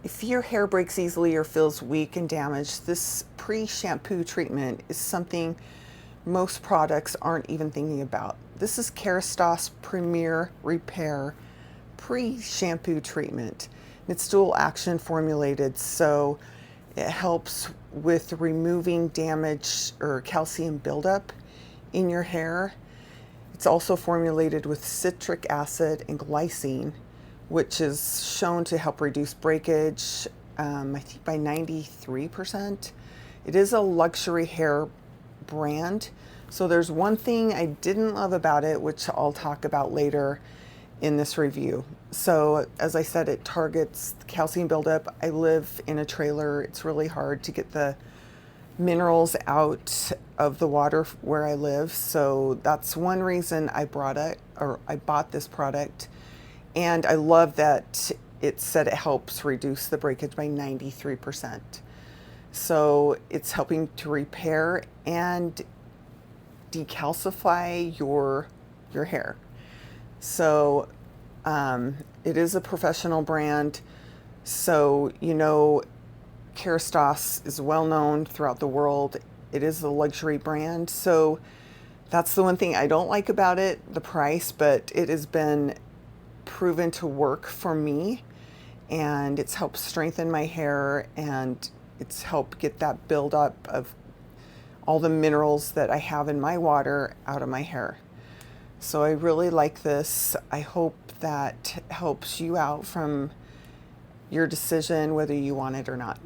If your hair breaks easily or feels weak and damaged, this pre-shampoo treatment is something most products aren't even thinking about. This is Kerastase Premier Repair pre-shampoo treatment. It's dual action formulated, so it helps with removing damage or calcium buildup in your hair. It's also formulated with citric acid and glycine, which is shown to help reduce breakage, I think by 93%. It is a luxury hair brand. So there's one thing I didn't love about it, which I'll talk about later in this review. So as I said, it targets calcium buildup. I live in a trailer. It's really hard to get the minerals out of the water where I live. So that's one reason I bought this product. And I love that it said it helps reduce the breakage by 93%. So it's helping to repair and decalcify your hair. So it is a professional brand. So, Kerastase is well known throughout the world. It is a luxury brand. So that's the one thing I don't like about it, the price, but it has been proven to work for me, and it's helped strengthen my hair, and it's helped get that buildup of all the minerals that I have in my water out of my hair. So I really like this. I hope that helps you out from your decision whether you want it or not.